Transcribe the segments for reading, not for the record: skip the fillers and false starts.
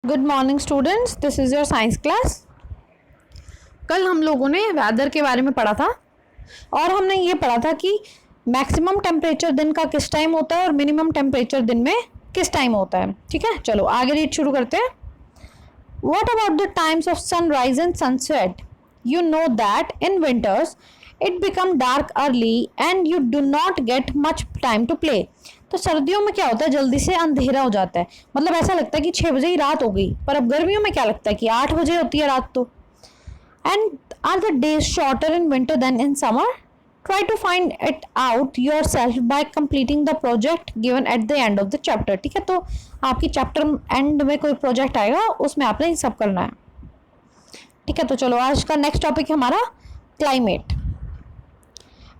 Good morning students, this is your science class. कल हम लोगों ने वेदर के बारे में पढ़ा था और हमने ये पढ़ा था कि मैक्सिमम टेम्परेचर दिन का किस टाइम होता है और मिनिमम टेम्परेचर दिन में किस टाइम होता है। ठीक है, चलो आगे रीड शुरू करते हैं। What about the times of sunrise and sunset? You know that in winters it become dark early and you do not get much time to play. तो सर्दियों में क्या होता है, जल्दी से अंधेरा हो जाता है। मतलब ऐसा लगता है कि 6 बजे ही रात हो गई, पर अब गर्मियों में क्या लगता है कि 8 बजे होती है रात। तो and are the days shorter in winter than in summer? Try to find it out yourself by completing the project given at the end of the chapter. ठीक है, तो आपकी चैप्टर एंड में कोई प्रोजेक्ट आएगा, उसमें आपने ये सब करना है। ठीक है, तो चलो आज का नेक्स्ट टॉपिक है हमारा climate.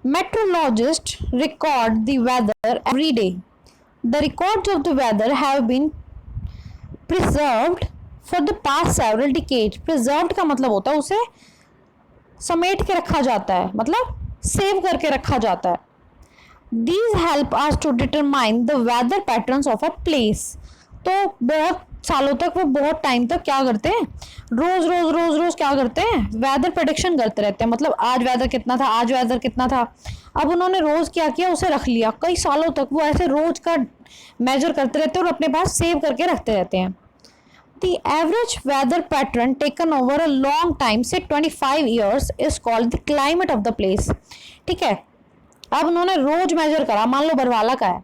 Meteorologists record the weather every day. The records of the weather have been preserved for the past several decades. Preserved का मतलब होता है उसे समेट के रखा जाता है, मतलब सेव करके रखा जाता है। These help us to determine the weather patterns of a place. तो बहुत सालों तक वो बहुत टाइम तक क्या करते हैं, रोज क्या करते हैं, वेदर प्रेडिक्शन करते रहते हैं। मतलब आज वेदर कितना था, आज वेदर कितना था। अब उन्होंने रोज क्या किया, उसे रख लिया। कई सालों तक वो ऐसे रोज का मेजर करते रहते हैं और अपने पास सेव करके रखते रहते हैं। The average weather pattern taken over a long time, say 25 years, is called the climate of the place. ठीक है, अब उन्होंने रोज मेजर करा, मान लो बरवाला का है,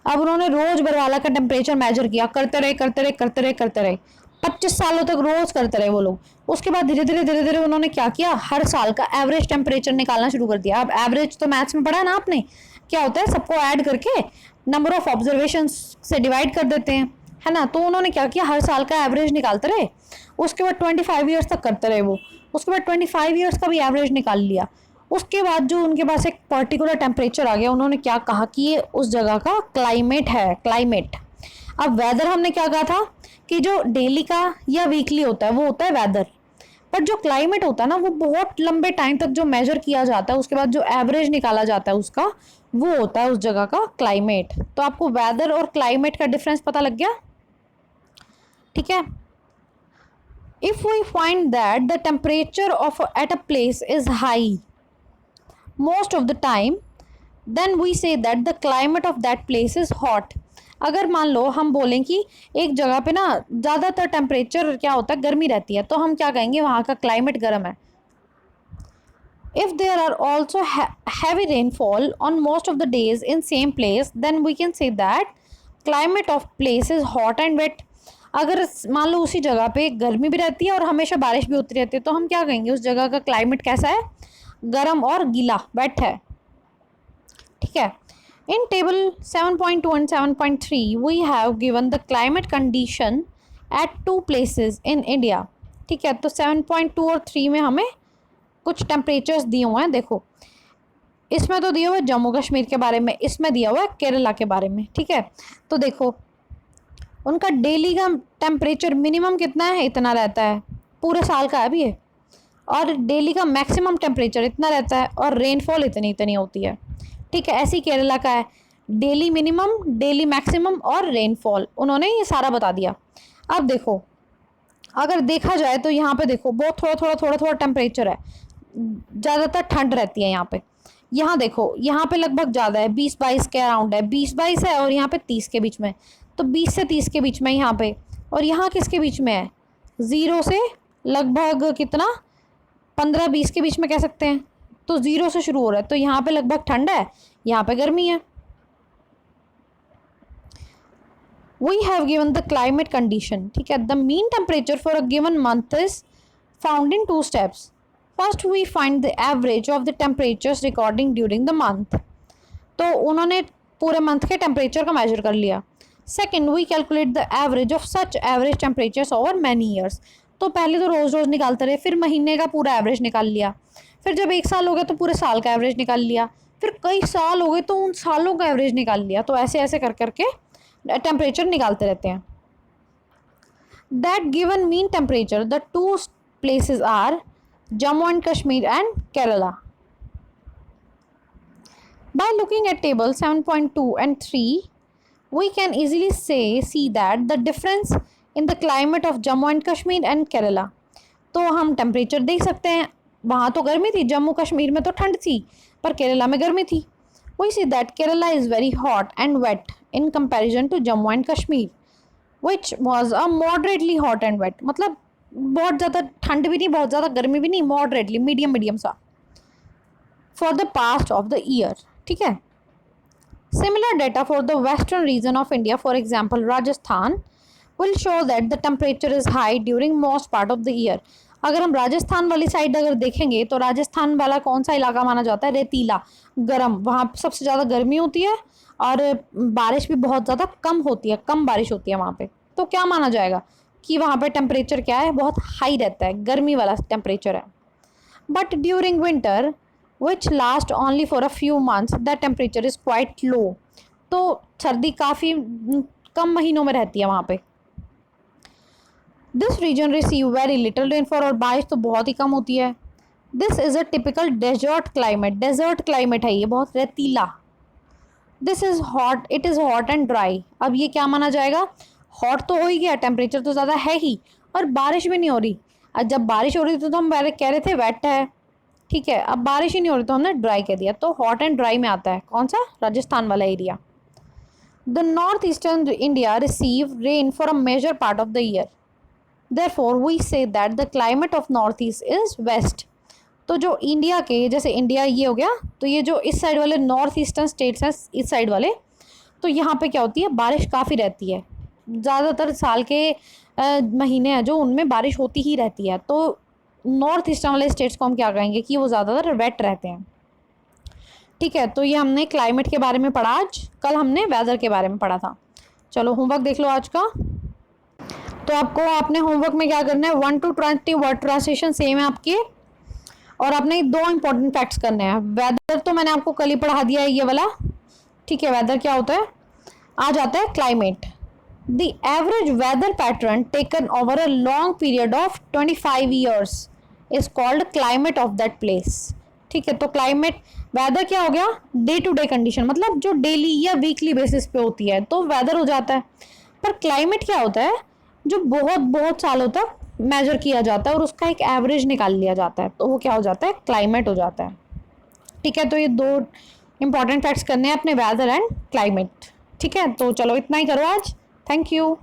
अब उन्होंने रोज बरवाला का टेम्परेचर मेजर किया, करते रहे 25 सालों तक रोज करते रहे वो लोग। उसके बाद धीरे धीरे उन्होंने क्या किया, हर साल का एवरेज टेम्परेचर निकालना शुरू कर दिया। अब एवरेज तो मैथ्स में पढ़ा ना आपने, क्या होता है, सबको ऐड करके नंबर ऑफ ऑब्जर्वेशन से डिवाइड कर देते हैं, है ना। तो उन्होंने क्या किया, हर साल का एवरेज निकालते रहे। उसके बाद 25 ईयर्स तक करते रहे वो। उसके बाद 25 ईयर्स का भी एवरेज निकाल लिया। उसके बाद जो उनके पास एक पर्टिकुलर टेम्परेचर आ गया, उन्होंने क्या कहा कि ये उस जगह का क्लाइमेट है, क्लाइमेट। अब वेदर हमने क्या कहा था कि जो डेली का या वीकली होता है वो होता है वेदर, पर जो क्लाइमेट होता है ना, वो बहुत लंबे टाइम तक जो मेजर किया जाता है, उसके बाद जो एवरेज निकाला जाता है उसका, वो होता है उस जगह का क्लाइमेट। तो आपको वेदर और क्लाइमेट का डिफरेंस पता लग गया। ठीक है, if we find that the temperature of at a place is high most of the time, then we say that the climate of that place is hot. अगर मान लो हम बोलें कि एक जगह पे ना ज़्यादातर टेम्परेचर क्या होता है, गर्मी रहती है, तो हम क्या कहेंगे, वहाँ का क्लाइमेट गर्म है। If there are also heavy rainfall on most of the days in same place, then we can say that climate of place is hot and wet. अगर मान लो उसी जगह पे गर्मी भी रहती है और हमेशा बारिश भी होती रहती है, तो हम क्या कहेंगे, उस जगह का क्लाइमेट कैसा है, गर्म और गीला, वेट है। ठीक है, in table 7.2 and 7.3 we have given the climate condition at 2 places in India. ठीक है, तो 7.2 और 3 में हमें कुछ टेम्परेचर्स दिए हुए हैं। देखो, इसमें तो दिया हुआ है जम्मू कश्मीर के बारे में, इसमें दिया हुआ है केरला के बारे में। ठीक है, तो देखो उनका डेली का टेम्परेचर मिनिमम कितना है, इतना रहता है, पूरे साल का है ये। और डेली का मैक्सिमम टेम्परेचर इतना रहता है और रेनफॉल इतनी होती है। ठीक है, ऐसी केरला का है, डेली मिनिमम, डेली मैक्सिमम और रेनफॉल, उन्होंने ये सारा बता दिया। अब देखो, अगर देखा जाए तो यहाँ पे देखो बहुत थोड़ा टेम्परेचर है, ज़्यादातर ठंड रहती है यहाँ पे। यहाँ देखो, यहाँ पे लगभग ज़्यादा है, 20-22 के अराउंड है, 20-22 है, और यहाँ पे 30 के बीच में, तो 20 से 30 के बीच में यहाँ पे। और यहाँ किसके बीच में है, 0 से लगभग कितना, 15-20 के बीच में कह सकते हैं। तो 0 से शुरू हो रहा है, तो यहाँ पे लगभग ठंड है, यहाँ पे गर्मी है। We have given the climate condition. ठीक है, the mean temperature for a given month is found in 2 steps. First we find the average of the temperatures recording during the month. तो उन्होंने पूरे मंथ के टेम्परेचर का measure कर लिया। Second, we calculate the average of such average temperatures over many years. तो पहले तो रोज़ निकालते रहे, फिर महीने का पूरा एवरेज निकाल लिया, फिर जब 1 साल हो गया तो पूरे साल का एवरेज निकाल लिया, फिर कई साल हो गए तो उन सालों का एवरेज निकाल लिया। तो ऐसे ऐसे कर करके टेम्परेचर निकालते रहते हैं। That given mean temperature, the 2 places are Jammu and Kashmir and Kerala. By looking at table 7.2 and 3, we can easily see that the difference in the climate of Jammu and Kashmir and Kerala. तो हम टेम्परेचर देख सकते हैं, वहाँ तो गर्मी थी, जम्मू कश्मीर में तो ठंड थी, पर केरला में गर्मी थी। We see that Kerala is very hot and wet in comparison to Jammu and Kashmir which was a moderately hot and wet. मतलब बहुत ज़्यादा ठंड भी नहीं, बहुत ज़्यादा गर्मी भी नहीं, मॉडरेटली मीडियम मीडियम सा for the past of the year. ठीक है। Similar data for the western region of India, for example Rajasthan, will show that the temperature is high during most part of the year। अगर हम राजस्थान वाली side अगर देखेंगे तो राजस्थान वाला कौन सा इलाका माना जाता है? रेतीला, गर्म, वहाँ सबसे ज़्यादा गर्मी होती है और बारिश भी बहुत ज़्यादा कम होती है, कम बारिश होती है वहाँ पे। तो क्या माना जाएगा कि वहाँ पे टेम्परेचर क्या है? बहुत हाई रहता है, गर्मी वाला टेम्परेचर है। But during winter which last only for a few months the temperature is quite low. तो सर्दी काफ़ी कम महीनों में रहती है वहाँ पे। This region receive very little rainfall, और बारिश तो बहुत ही कम होती है। This is a typical desert climate, desert climate है ये, बहुत रेतीला। This is hot, it is hot and dry. अब ये क्या माना जाएगा? हॉट तो हो ही गया, टेम्परेचर तो ज़्यादा है ही, और बारिश भी नहीं हो रही। अब जब बारिश हो रही थी तो हम पहले कह रहे थे वेट है, ठीक है, अब बारिश ही नहीं हो रही तो हमने ड्राई कह दिया। तो हॉट एंड ड्राई में आता है कौन सा? राजस्थान वाला area. The north eastern India receive rain for a major part of the year, therefore we say that the climate of north east is west। तो जो इंडिया के, जैसे इंडिया ये हो गया, तो ये जो इस साइड वाले नॉर्थ ईस्टर्न स्टेट्स हैं, इस साइड वाले, तो यहाँ पे क्या होती है? बारिश काफ़ी रहती है, ज़्यादातर साल के महीने हैं जो उनमें बारिश होती ही रहती है। तो नॉर्थ ईस्टर्न वाले स्टेट्स को हम क्या कहेंगे कि वो ज़्यादातर वेट रहते हैं। ठीक है, तो ये हमने क्लाइमेट के बारे में पढ़ा आज, कल हमने वेदर के बारे में पढ़ा था। चलो होमवर्क देख लो आज का। तो आपको आपने होमवर्क में क्या करना है? 1 to 20 वर्ड ट्रांसलेशन सेम है आपके, और आपने 2 इंपॉर्टेंट फैक्ट्स करने हैं। वेदर तो मैंने आपको कल ही पढ़ा दिया है, ये वाला। ठीक है, वेदर क्या होता है? आज आता है climate. The average weather pattern taken over a long period of 25 years is called climate of that place. ठीक है, तो क्लाइमेट, वेदर क्या हो गया? डे टू डे कंडीशन, मतलब जो डेली या वीकली बेसिस पे होती है, तो वेदर हो जाता है। पर क्लाइमेट क्या होता है? जो बहुत बहुत सालों तक मेजर किया जाता है और उसका एक एवरेज निकाल लिया जाता है, तो वो क्या हो जाता है? क्लाइमेट हो जाता है। ठीक है, तो ये 2 इंपॉर्टेंट फैक्ट्स करने हैं अपने वेदर एंड क्लाइमेट। ठीक है, तो चलो इतना ही करो आज। Thank you.